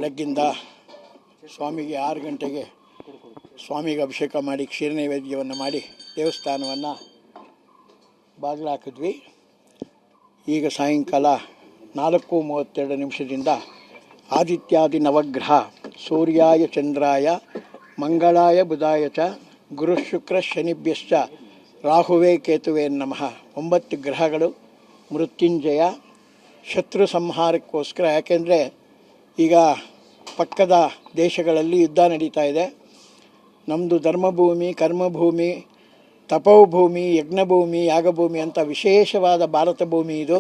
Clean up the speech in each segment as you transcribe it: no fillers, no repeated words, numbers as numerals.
ಬೆಳಗ್ಗಿಂದ ಸ್ವಾಮಿಗೆ 6 ಗಂಟೆಗೆ ಸ್ವಾಮಿಗೆ ಅಭಿಷೇಕ ಮಾಡಿ ಕ್ಷೀರ ನೈವೇದ್ಯವನ್ನು ಮಾಡಿ ದೇವಸ್ಥಾನವನ್ನು ಬಾಗಿಲು ಹಾಕಿದ್ವಿ. ಈಗ ಸಾಯಂಕಾಲ 4:32 ಆದಿತ್ಯಾದಿ ನವಗ್ರಹ ಸೂರ್ಯಾಯ ಚಂದ್ರಾಯ ಮಂಗಳಾಯ ಬುಧಾಯ ಚ ಗುರು ಶುಕ್ರ ಶನಿಭ್ಯಶ್ಚ ರಾಹುವೇ ಕೇತುವೇ ನಮಃ. 9 ಗ್ರಹಗಳು ಮೃತ್ಯುಂಜಯ ಶತ್ರು ಸಂಹಾರಕ್ಕೋಸ್ಕರ. ಯಾಕೆಂದರೆ ಈಗ ಪಕ್ಕದ ದೇಶಗಳಲ್ಲಿ ಯುದ್ಧ ನಡೀತಾ ಇದೆ. ನಮ್ಮದು ಧರ್ಮಭೂಮಿ, ಕರ್ಮಭೂಮಿ, ತಪೋಭೂಮಿ, ಯಜ್ಞಭೂಮಿ, ಯಾಗಭೂಮಿ ಅಂತ ವಿಶೇಷವಾದ ಭಾರತ ಭೂಮಿ ಇದು.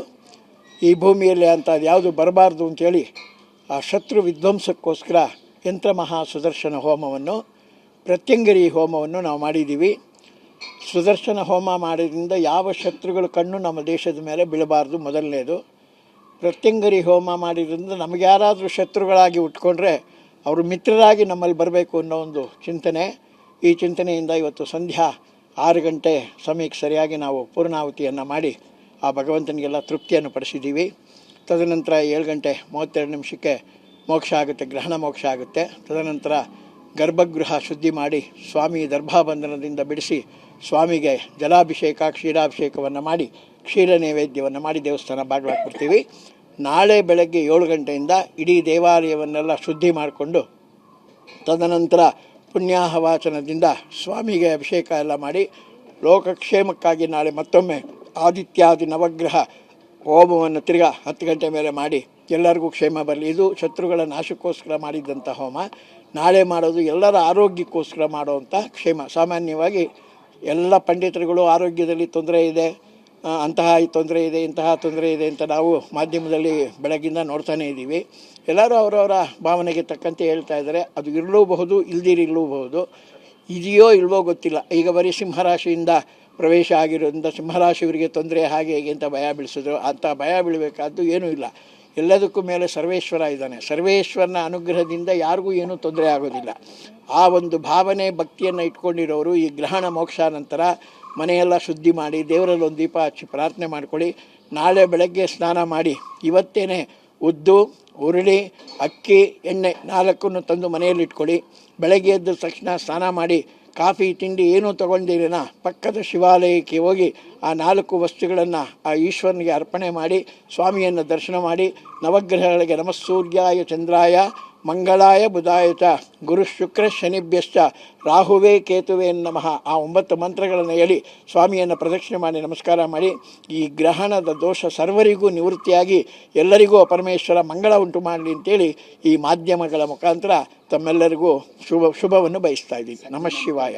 ಈ ಭೂಮಿಯಲ್ಲಿ ಅಂಥದ್ದು ಯಾವುದು ಬರಬಾರ್ದು ಅಂಥೇಳಿ ಆ ಶತ್ರು ವಿಧ್ವಂಸಕ್ಕೋಸ್ಕರ ಯಂತ್ರ ಮಹಾ ಸುದರ್ಶನ ಹೋಮವನ್ನು, ಪ್ರತ್ಯಂಗರಿ ಹೋಮವನ್ನು ನಾವು ಮಾಡಿದ್ದೀವಿ. ಸುದರ್ಶನ ಹೋಮ ಮಾಡೋದ್ರಿಂದ ಯಾವ ಶತ್ರುಗಳ ಕಣ್ಣು ನಮ್ಮ ದೇಶದ ಮೇಲೆ ಬೀಳಬಾರ್ದು. ಮೊದಲನೇದು. ಪ್ರತ್ಯಂಗರಿ ಹೋಮ ಮಾಡಿದ್ರಿಂದ ನಮಗೆ ಯಾರಾದರೂ ಶತ್ರುಗಳಾಗಿ ಉಟ್ಕೊಂಡ್ರೆ ಅವರು ಮಿತ್ರರಾಗಿ ನಮ್ಮಲ್ಲಿ ಬರಬೇಕು ಅನ್ನೋ ಒಂದು ಚಿಂತನೆ. ಈ ಚಿಂತನೆಯಿಂದ ಇವತ್ತು ಸಂಧ್ಯಾ 6 ಗಂಟೆ ಸಮಯಕ್ಕೆ ಸರಿಯಾಗಿ ನಾವು ಪೂರ್ಣಾಹುತಿಯನ್ನು ಮಾಡಿ ಆ ಭಗವಂತನಿಗೆಲ್ಲ ತೃಪ್ತಿಯನ್ನು ಪಡಿಸಿದ್ದೀವಿ. ತದನಂತರ 7:32 ಮೋಕ್ಷ ಆಗುತ್ತೆ, ಗ್ರಹಣ ಮೋಕ್ಷ ಆಗುತ್ತೆ. ತದನಂತರ ಗರ್ಭಗೃಹ ಶುದ್ಧಿ ಮಾಡಿ ಸ್ವಾಮಿ ದರ್ಭಾಬಂಧನದಿಂದ ಬಿಡಿಸಿ ಸ್ವಾಮಿಗೆ ಜಲಾಭಿಷೇಕ ಕ್ಷೀರಾಭಿಷೇಕವನ್ನು ಮಾಡಿ ಕ್ಷೀರ ನೈವೇದ್ಯವನ್ನು ಮಾಡಿ ದೇವಸ್ಥಾನ ಬಾಗಿಲು ಹಾಕ್ಬಿಡ್ತೀವಿ. ನಾಳೆ ಬೆಳಗ್ಗೆ 7 ಗಂಟೆಯಿಂದ ಇಡೀ ದೇವಾಲಯವನ್ನೆಲ್ಲ ಶುದ್ಧಿ ಮಾಡಿಕೊಂಡು ತದನಂತರ ಪುಣ್ಯಾಹವಾಚನದಿಂದ ಸ್ವಾಮಿಗೆ ಅಭಿಷೇಕ ಎಲ್ಲ ಮಾಡಿ ಲೋಕಕ್ಷೇಮಕ್ಕಾಗಿ ನಾಳೆ ಮತ್ತೊಮ್ಮೆ ಆದಿತ್ಯಾದಿ ನವಗ್ರಹ ಹೋಮವನ್ನು ತಿರ್ಗಾ 10 ಗಂಟೆ ಮೇಲೆ ಮಾಡಿ ಎಲ್ಲರಿಗೂ ಕ್ಷೇಮ ಬರಲಿ. ಇದು ಶತ್ರುಗಳ ನಾಶಕ್ಕೋಸ್ಕರ ಮಾಡಿದ್ದಂಥ ಹೋಮ. ನಾಳೆ ಮಾಡೋದು ಎಲ್ಲರ ಆರೋಗ್ಯಕ್ಕೋಸ್ಕರ ಮಾಡುವಂಥ ಕ್ಷೇಮ. ಸಾಮಾನ್ಯವಾಗಿ ಎಲ್ಲ ಪಂಡಿತರುಗಳು ಆರೋಗ್ಯದಲ್ಲಿ ತೊಂದರೆ ಇದೆ, ಅಂತಹ ತೊಂದರೆ ಇದೆ, ಇಂತಹ ತೊಂದರೆ ಇದೆ ಅಂತ ನಾವು ಮಾಧ್ಯಮದಲ್ಲಿ ಬೆಳಗ್ಗಿಂದ ನೋಡ್ತಾನೇ ಇದ್ದೀವಿ. ಎಲ್ಲರೂ ಅವರವರ ಭಾವನೆಗೆ ತಕ್ಕಂತೆ ಹೇಳ್ತಾ ಇದ್ದಾರೆ. ಅದು ಇರಲೂಬಹುದು, ಇಲ್ದಿರಲೂಬಹುದು. ಇದೆಯೋ ಇಲ್ವೋ ಗೊತ್ತಿಲ್ಲ. ಈಗ ಬರೀ ಸಿಂಹರಾಶಿಯಿಂದ ಪ್ರವೇಶ ಆಗಿರೋದ್ರಿಂದ ಸಿಂಹರಾಶಿಯವರಿಗೆ ತೊಂದರೆ ಹಾಗೆ ಹೇಗೆ ಅಂತ ಭಯ ಬೀಳಿಸಿದ್ರು. ಅಂಥ ಭಯ ಬೀಳಬೇಕಾದ್ದು ಏನೂ ಇಲ್ಲ. ಎಲ್ಲದಕ್ಕೂ ಮೇಲೆ ಸರ್ವೇಶ್ವರ ಇದ್ದಾನೆ. ಸರ್ವೇಶ್ವರನ ಅನುಗ್ರಹದಿಂದ ಯಾರಿಗೂ ಏನೂ ತೊಂದರೆ ಆಗೋದಿಲ್ಲ. ಆ ಒಂದು ಭಾವನೆ ಭಕ್ತಿಯನ್ನು ಇಟ್ಕೊಂಡಿರೋರು ಈ ಗ್ರಹಣ ಮೋಕ್ಷ ನಂತರ ಮನೆಯೆಲ್ಲ ಶುದ್ಧಿ ಮಾಡಿ ದೇವರಲ್ಲಿ ಒಂದು ದೀಪ ಹಚ್ಚಿ ಪ್ರಾರ್ಥನೆ ಮಾಡ್ಕೊಳ್ಳಿ. ನಾಳೆ ಬೆಳಗ್ಗೆ ಸ್ನಾನ ಮಾಡಿ ಇವತ್ತೇನೆ ಉದ್ದು, ಉರುಳಿ, ಅಕ್ಕಿ, ಎಣ್ಣೆ 4 ತಂದು ಮನೆಯಲ್ಲಿ ಇಟ್ಕೊಳ್ಳಿ. ಬೆಳಗ್ಗೆ ಎದ್ದ ತಕ್ಷಣ ಸ್ನಾನ ಮಾಡಿ ಕಾಫಿ ತಿಂಡಿ ಏನೂ ತೊಗೊಂಡಿರೇನ ಪಕ್ಕದ ಶಿವಾಲಯಕ್ಕೆ ಹೋಗಿ ಆ 4 ವಸ್ತುಗಳನ್ನು ಆ ಈಶ್ವರನಿಗೆ ಅರ್ಪಣೆ ಮಾಡಿ ಸ್ವಾಮಿಯನ್ನು ದರ್ಶನ ಮಾಡಿ ನವಗ್ರಹಗಳಿಗೆ ನಮಸ್ಸೂರ್ಯಾಯ ಚಂದ್ರಾಯ ಮಂಗಳಾಯ ಬುಧಾಯ ಚ ಗುರು ಶುಕ್ರ ಶನಿಭ್ಯಶ್ಚ ರಾಹುವೇ ಕೇತುವೇ ನಮಃ ಆ 9 ಮಂತ್ರಗಳನ್ನು ಹೇಳಿ ಸ್ವಾಮಿಯನ್ನು ಪ್ರದಕ್ಷಿಣೆ ಮಾಡಿ ನಮಸ್ಕಾರ ಮಾಡಿ ಈ ಗ್ರಹಣದ ದೋಷ ಸರ್ವರಿಗೂ ನಿವೃತ್ತಿಯಾಗಿ ಎಲ್ಲರಿಗೂ ಪರಮೇಶ್ವರ ಮಂಗಳ ಉಂಟು ಮಾಡಲಿ ಅಂತೇಳಿ ಈ ಮಾಧ್ಯಮಗಳ ಮುಖಾಂತರ ತಮ್ಮೆಲ್ಲರಿಗೂ ಶುಭವನ್ನು ಬಯಸ್ತಾ ಇದ್ದೀನಿ. ನಮಃ ಶಿವಾಯ.